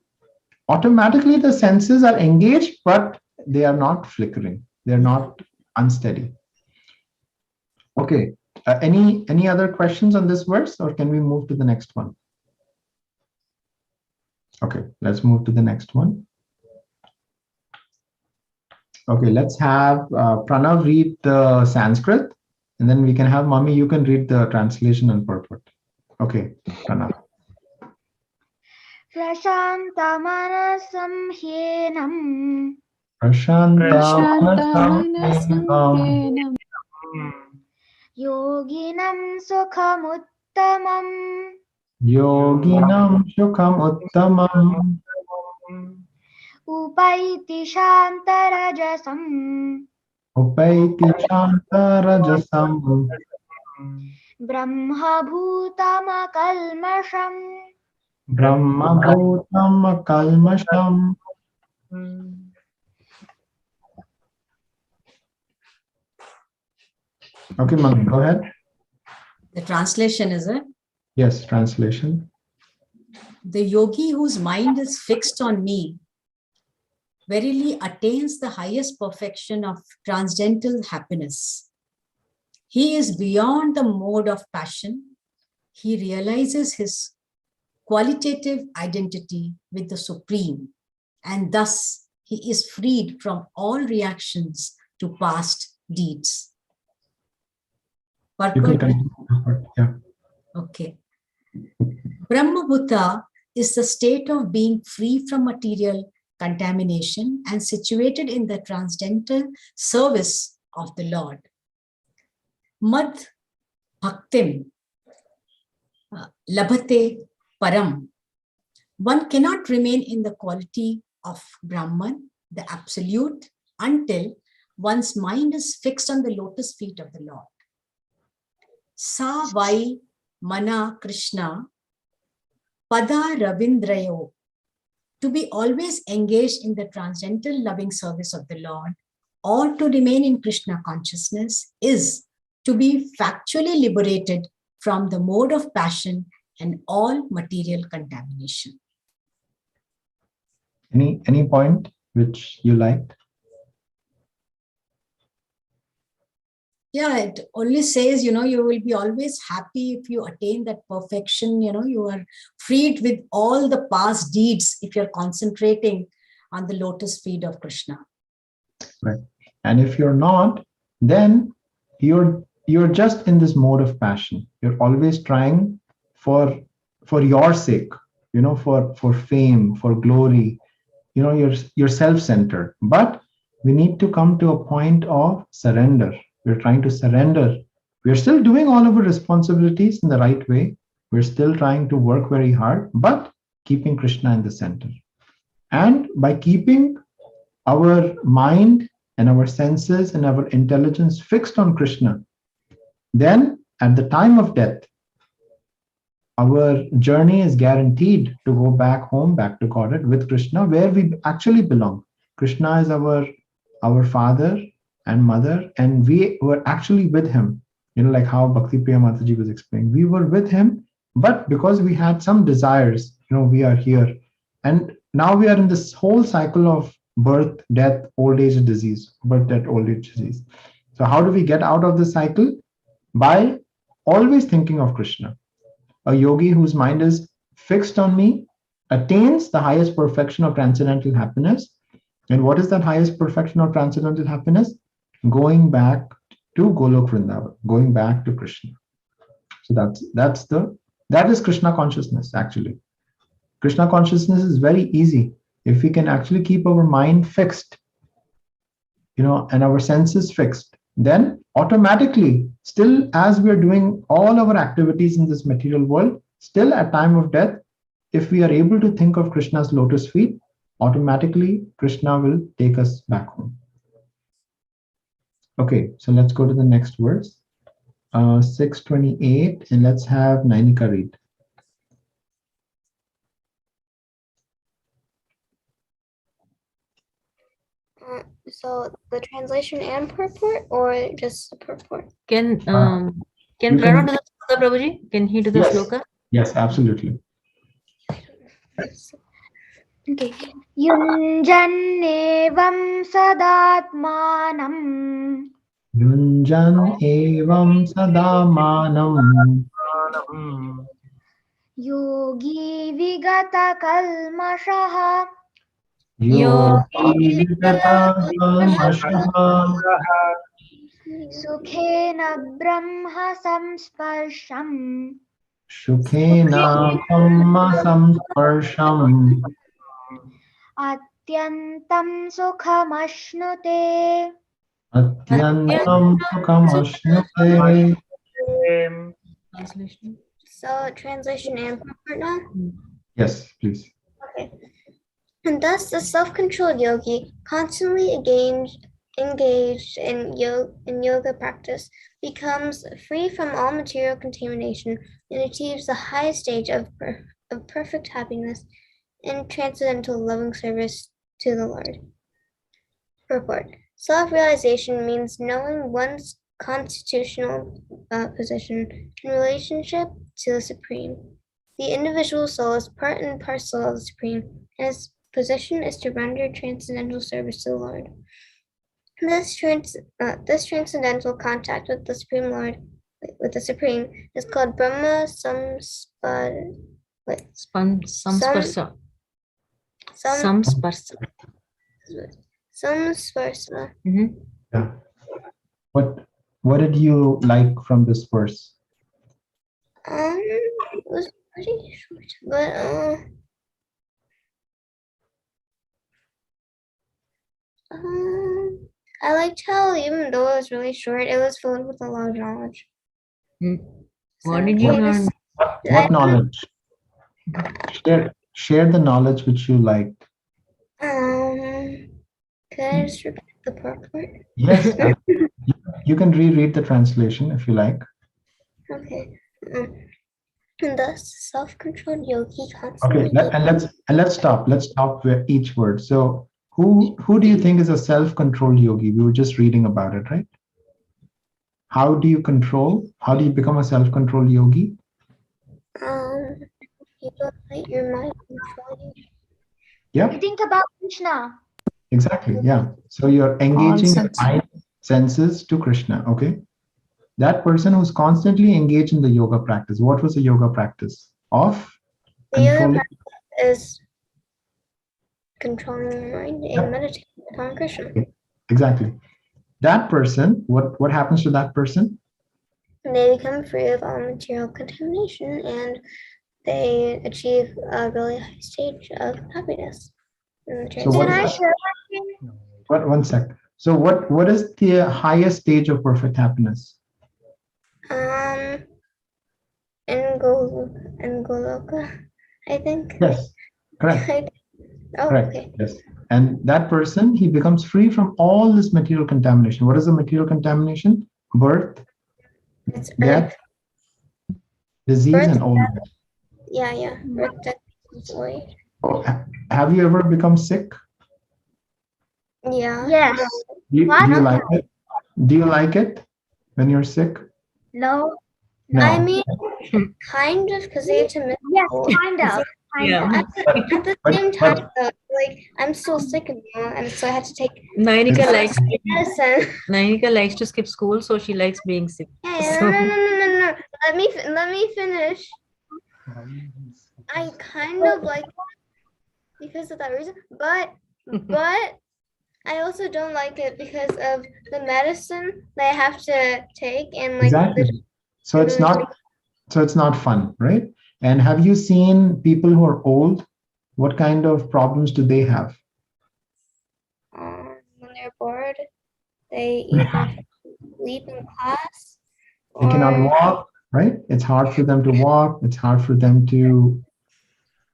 automatically the senses are engaged, but they are not flickering. They're not unsteady. Okay. Any other questions on this verse, or can we move to the next one? Okay, let's move to the next one. Okay, let's have Pranav read the Sanskrit, and then we can have Mummy, you can read the translation and purport. Okay, Pranav. Prashantamanasam hyenam Prashantamanasam yoginam sukhamuttamam Yoginam Sukham Uttamam upaiti shantarajasam Upaiti Shantarajasam brahma bhutamakalmasham. Brahma Bhutam Kalmasham. Okay, Mummy, go ahead. The translation is it? Yes, translation. The yogi whose mind is fixed on me verily attains the highest perfection of transcendental happiness. He is beyond the mode of passion. He realizes his qualitative identity with the Supreme, and thus he is freed from all reactions to past deeds. You can continue. Yeah. Okay. Brahmabhuta is the state of being free from material contamination and situated in the transcendental service of the Lord. Mad bhaktim labhate param. One cannot remain in the quality of Brahman, the absolute, until one's mind is fixed on the lotus feet of the Lord. Sa vai mana Krishna pada ravindrayo. To be always engaged in the transcendental loving service of the Lord or to remain in Krishna consciousness is to be factually liberated from the mode of passion and all material contamination. Any point which you liked? Yeah, it only says, you will be always happy if you attain that perfection. You are freed with all the past deeds if you're concentrating on the lotus feet of Krishna. Right. And if you're not, then you're just in this mode of passion. You're always trying for your sake, for fame, for glory. You're self-centered. But we need to come to a point of surrender. We're trying to surrender. We're still doing all of our responsibilities in the right way. We're still trying to work very hard, but keeping Krishna in the center. And by keeping our mind and our senses and our intelligence fixed on Krishna, then at the time of death, our journey is guaranteed to go back home, back to Godhead with Krishna, where we actually belong. Krishna is our father and mother, and we were actually with him. Like how Bhakti Priya Mataji was explaining. We were with him, but because we had some desires, we are here. And now we are in this whole cycle of birth, death, old age, disease, birth, death, old age, disease. So how do we get out of this cycle? By always thinking of Krishna. A yogi whose mind is fixed on me attains the highest perfection of transcendental happiness. And what is that highest perfection of transcendental happiness? Going back to Golok Vrindavan, going back to Krishna. So that is Krishna consciousness, actually. Krishna consciousness is very easy. If we can actually keep our mind fixed, and our senses fixed, then automatically, still as we are doing all our activities in this material world, still at time of death, if we are able to think of Krishna's lotus feet, automatically Krishna will take us back home. Okay, so let's go to the next verse, 628, and let's have Nainika read. So the translation and purport, or just the purport? Can you Pranav can- do the sloka, Prabhuji? Can he do the Yes. sloka? Yes, absolutely. Okay. Yunjannevam sadatmanam Yunjan evam sadamanam yogi vigata kalmashaha yogi vigata kalmashaha sukhena brahma samsparsham Shukhena brahma samsparsham atyantam sukhamashnute. Atyantam sukham ashnute. Translation. So translation and purport now? Yes, please. Okay. And thus the self-controlled yogi, constantly engaged in yoga practice, becomes free from all material contamination and achieves the highest stage of perfect happiness and transcendental loving service to the Lord. Purport. Self-realization means knowing one's constitutional position in relationship to the Supreme. The individual soul is part and parcel of the Supreme, and its position is to render transcendental service to the Lord. This transcendental contact with the Supreme Lord, is called Brahma Samsparsa. Samsparsa. Yeah. What did you like from this verse? It was pretty short, but I liked how even though it was really short, it was filled with a lot of knowledge. What did you learn? What knowledge? Share the knowledge which you liked. Could I just repeat the purport? Yes, you can reread the translation if you like. Okay. And thus, self-controlled yogi Okay, constantly. let's stop. Let's stop with each word. So, who do you think is a self-controlled yogi? We were just reading about it, right? How do you control? How do you become a self-controlled yogi? You don't let your mind control you. Yeah. You think about Krishna. Exactly. Yeah. So you're engaging your mind, senses to Krishna. Okay. That person who's constantly engaged in the yoga practice. What was the yoga practice of? The yoga Controlling. practice is controlling your mind and meditating upon Krishna. Exactly. That person, what happens to that person? They become free of all material contamination and they achieve a really high stage of happiness. So what? Can I share something? One sec. So what is the highest stage of perfect happiness? In Goloka, I think. Yes. Correct. Oh, Correct. okay. Yes. And that person, he becomes free from all this material contamination. What is the material contamination? Birth, It's death, disease, birth, and old age. yeah. Birth, death, old age. Have you ever become sick? Yeah. Yes. Do you like it? Do you like it when you're sick? No. No. I mean, kind of, because they had to miss Yes, school. kind of. Yeah. At the same time, though, like I'm still sick now, and so I had to take Nainika likes medicine. Nainika likes to skip school, so she likes being sick. Yeah, So- no. Let me finish. I kind of like it because of that reason, but I also don't like it because of the medicine that I have to take and like Exactly. So it's not fun, right? And have you seen people who are old? What kind of problems do they have? when they're bored, they either sleep in class They cannot or walk, right? It's hard for them to walk. It's hard for them to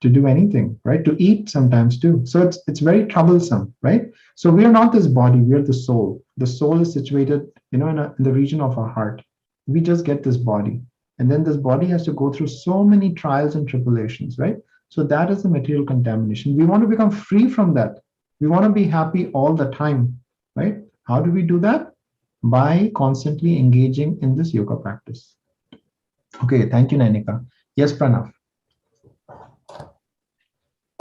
do anything, right? To eat sometimes too. So it's very troublesome, right? So we are not this body, we are the soul. The soul is situated, in the region of our heart. We just get this body. And then this body has to go through so many trials and tribulations, right? So that is the material contamination. We want to become free from that. We want to be happy all the time, right? How do we do that? By constantly engaging in this yoga practice. Okay, thank you, Nainika. Yes, Pranav.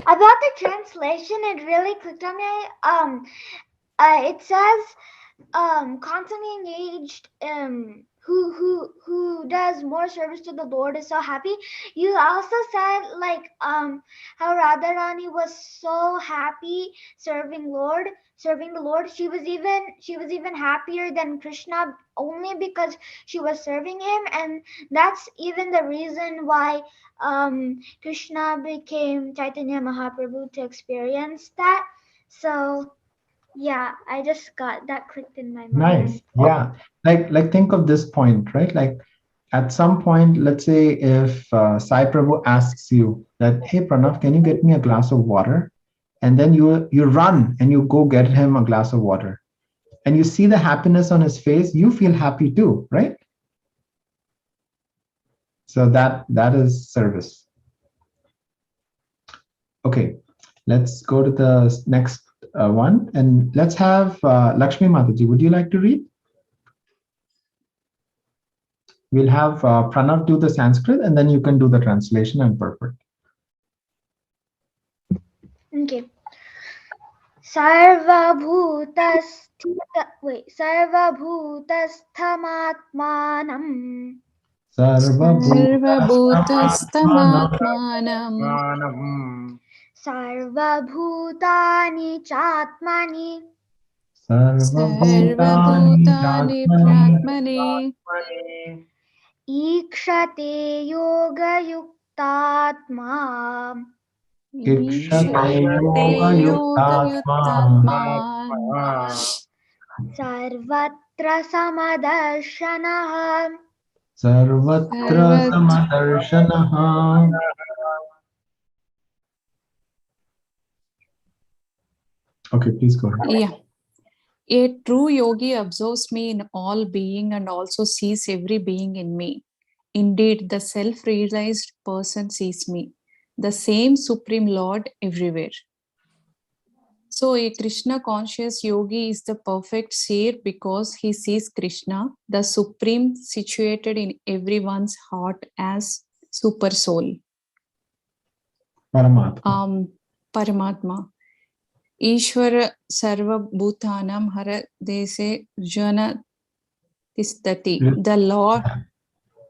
About the translation, it really clicked on me. It says, constantly engaged, who does more service to the Lord is so happy. You also said like how Radharani was so happy serving the Lord. She was even happier than Krishna only because she was serving him, and that's even the reason why Krishna became Chaitanya Mahaprabhu to experience that. So yeah, I just got that clicked in my mind. Nice. Yeah. Like think of this point, right? Like at some point, let's say if Sai Prabhu asks you that, hey Pranav, can you get me a glass of water? And then you run and you go get him a glass of water. And you see the happiness on his face, you feel happy too, right? So that is service. Okay, let's go to the next one. And let's have Lakshmi Mataji. Would you like to read? We'll have Pranav do the Sanskrit and then you can do the translation and purport. Okay. Sarvabhutasthamatmanam. Sarvabhutasthamatmanam. Sarvabhutani chatmani. Sarvabhutani pratmani. Ikshate yoga yukta. Yuktatma. Ikshate yoga yuktatma. Sarvatra Samadarshanaha. Sarvatra Samadarshanaha. Okay, please go ahead. Yeah. A true yogi observes me in all being and also sees every being in me. Indeed, the self-realized person sees me, the same Supreme Lord everywhere. So a Krishna conscious yogi is the perfect seer because he sees Krishna, the Supreme, situated in everyone's heart as Super Soul. Paramatma. Paramatma. Ishvara Sarva Bhutanam Hara Dese Jana Tishtati. The Lord.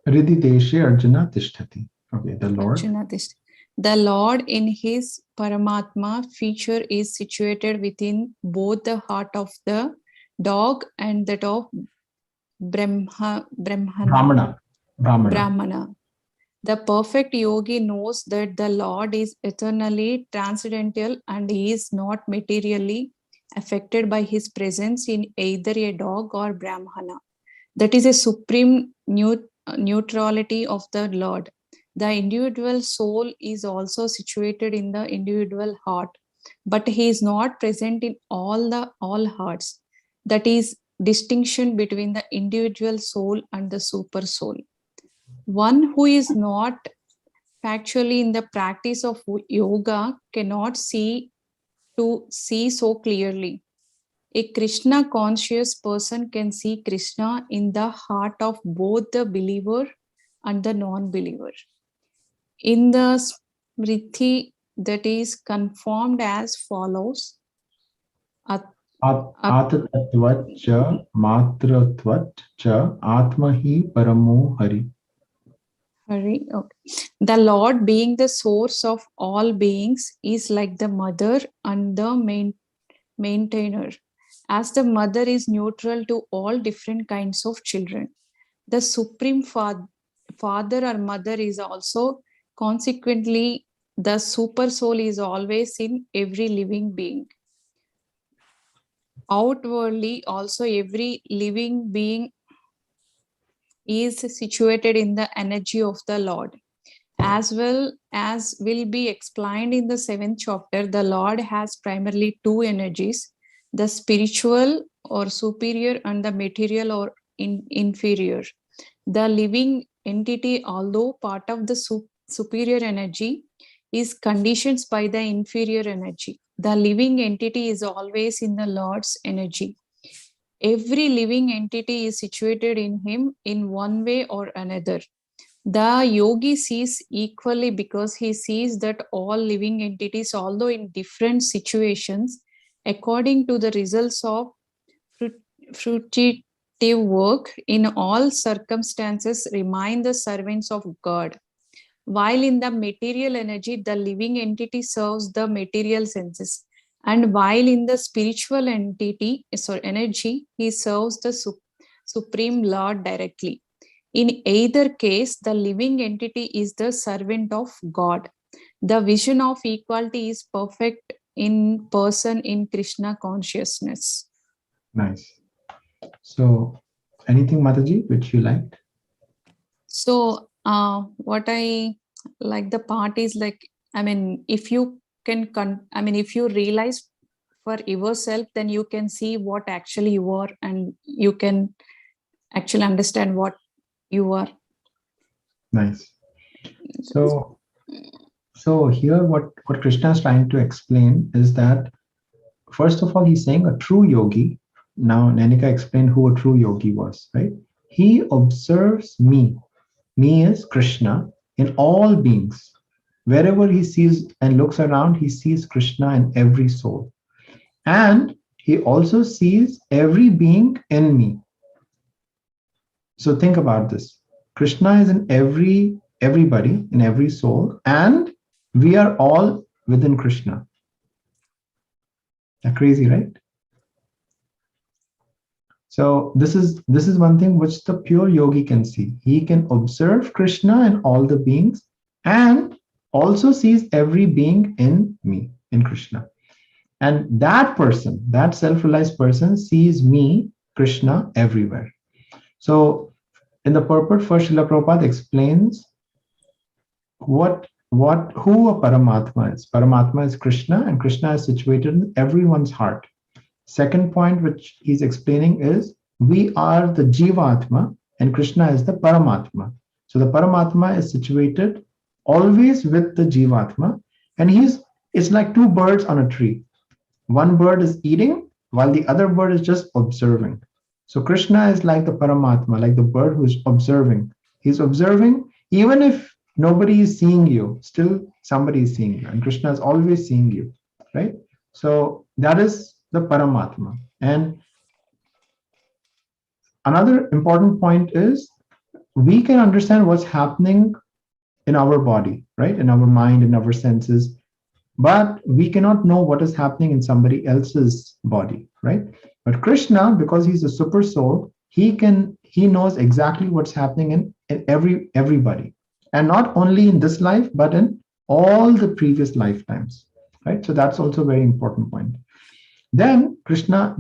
Riddhi Deshe Arjuna Tishtati. Okay, the Lord. Arjuna Tishtati. The Lord in his Paramatma feature is situated within both the heart of the dog and that of Brahmana. The perfect yogi knows that the Lord is eternally transcendental and he is not materially affected by his presence in either a dog or Brahmana. That is a supreme neutrality of the Lord. The individual soul is also situated in the individual heart, but he is not present in all hearts. That is distinction between the individual soul and the super soul. One who is not factually in the practice of yoga cannot see so clearly. A Krishna conscious person can see Krishna in the heart of both the believer and the non-believer. In the Smriti, that is conformed as follows. Atatatvat cha matratvat cha atmahi paramo hari. Hari, okay. The Lord, being the source of all beings, is like the mother and the maintainer. As the mother is neutral to all different kinds of children, the supreme father or mother is also consequently the super soul is always in every living being. Outwardly, also every living being is situated in the energy of the Lord. As well as will be explained in the 7th chapter, the Lord has primarily two energies, the spiritual or superior and the material or inferior. The living entity, although part of the superior energy, is conditioned by the inferior energy. The living entity is always in the Lord's energy. Every living entity is situated in him in one way or another. The yogi sees equally because he sees that all living entities, although in different situations, according to the results of fruitive work, in all circumstances remain the servants of God. While in the material energy, the living entity serves the material senses. And while in the spiritual energy, he serves the Supreme Lord directly. In either case, the living entity is the servant of God. The vision of equality is perfect in person in Krishna consciousness. Nice. So, anything, Mataji, which you liked? So, what I like the part is like, I mean, if you can, if you realize for yourself, then you can see what actually you are and you can actually understand what you are. Nice. So here what Krishna is trying to explain is that, first of all, he's saying a true yogi. Now, Nanika explained who a true yogi was, right? He observes me. Me is Krishna in all beings. Wherever he sees and looks around, he sees Krishna in every soul. And he also sees every being in me. So think about this. Krishna is in everybody, in every soul, and we are all within Krishna. That's crazy, right? So this is one thing which the pure yogi can see. He can observe Krishna and all the beings, and also sees every being in me, in Krishna. And that person, that self-realized person, sees me, Krishna, everywhere. So in the purport first, Srila Prabhupada explains who a Paramatma is. Paramatma is Krishna, and Krishna is situated in everyone's heart. Second point which he's explaining is we are the Jivatma and Krishna is the Paramatma. So the Paramatma is situated always with the Jivatma, and it's like two birds on a tree. One bird is eating while the other bird is just observing. So Krishna is like the Paramatma, like the bird who is observing. He's observing even if nobody is seeing you, still somebody is seeing you, and Krishna is always seeing you, right? So that is the Paramatma. And another important point is we can understand what's happening in our body, right? In our mind, in our senses, but we cannot know what is happening in somebody else's body, right? But Krishna, because he's a super soul, he knows exactly what's happening in everybody. And not only in this life, but in all the previous lifetimes, right? So that's also a very important point. Then Srila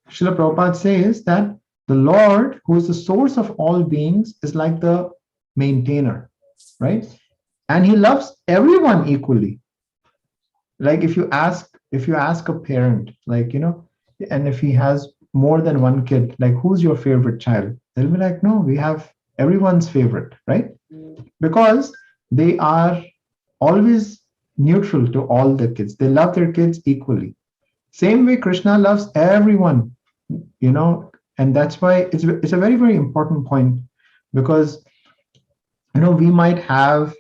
Prabhupada says that the Lord, who is the source of all beings, is like the maintainer, right? And he loves everyone equally. Like if you ask a parent, like, and if he has more than one kid, like, who's your favorite child? They'll be like, no, we have everyone's favorite, right? Because they are always neutral to all the kids. They love their kids equally. Same way Krishna loves everyone, and that's why it's a very, very important point, because we might have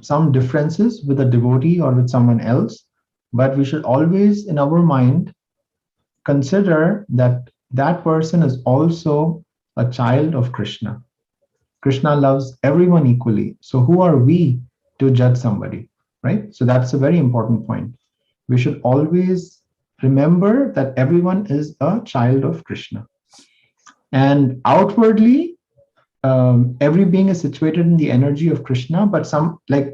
some differences with a devotee or with someone else, but we should always in our mind consider that that person is also a child of Krishna. Krishna loves everyone equally. So who are we to judge somebody, right? So that's a very important point. We should always remember that everyone is a child of Krishna. And outwardly, every being is situated in the energy of Krishna, but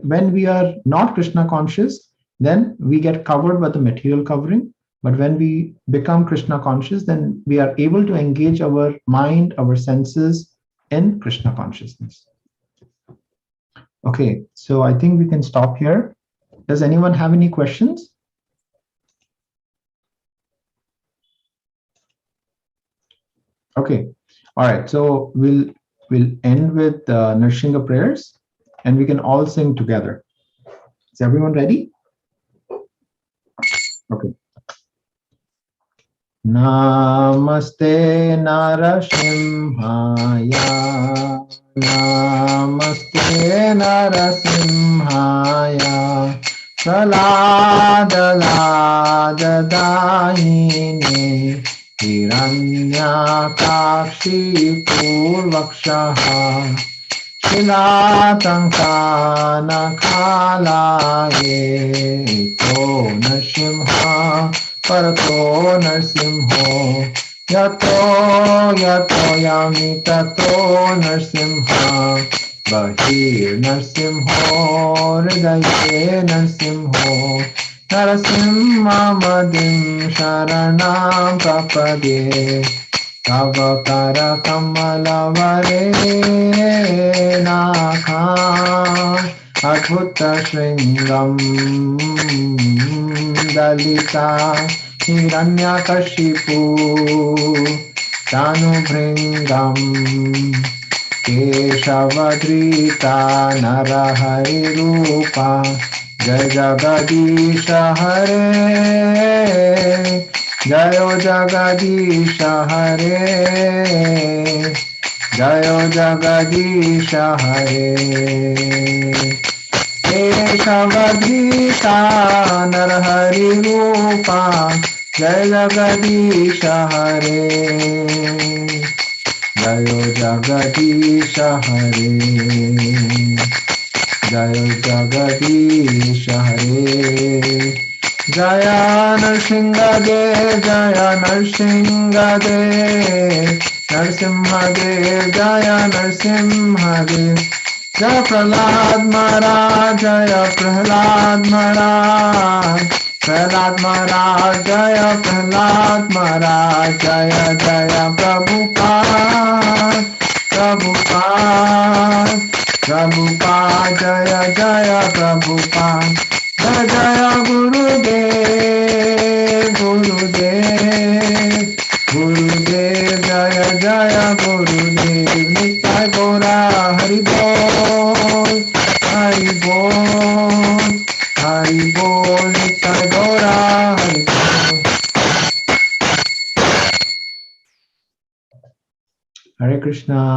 when we are not Krishna conscious, then we get covered by the material covering. But when we become Krishna conscious, then we are able to engage our mind, our senses in Krishna consciousness. Okay, so I think we can stop here. Does anyone have any questions? Okay, all right, so we'll end with Narsingha prayers, and we can all sing together. Is everyone ready? Okay. Namaste Narasimhaya, Namaste Narasimhaya, Saladadadayini, Hiranyakakshi Purvakshaha, Shilatankanakalaye, To Narsimha Parato Narsimho, Yato Yami Tato Narsimha, Bahir Narsimho, Hridaye Narsimho, Narasimha Madim Sharanam Prapade, Tavakara Kamala Varenaka, Adhuta Shringam Dalita Hiranyakashipu Tanubhringam Keshavadrita Narahari Rupa Jai Jagadisha Hare Jayo Jagadisha Hare Jayo Jagadisha Hare Keshavadrita Narahari Rupa Jai Jagadisha Hare Jayo Jagadisha Hare Jayo Jagadisha Hare Jaya Narsingha Dev Jaya Narsingha Dev Narsimha Dev Jaya Narsimha Dev Jaya Prahlad Maharaj, Jaya Prahlad Maharaj. Prahlad Maharaj, Jaya Prahlad Maharaj, Jaya Jaya Prabhupada, Prabhupada, Prabhupada, Jaya Jaya Prabhupada, Jaya Jaya Gurudev, Gurudev, Gurudev, Jaya Jaya Gurudev, Nitai Gora, Hari Bol, Hari Bol, Hari Bol, Nitai Gora, Hari Bol. Hare Krishna.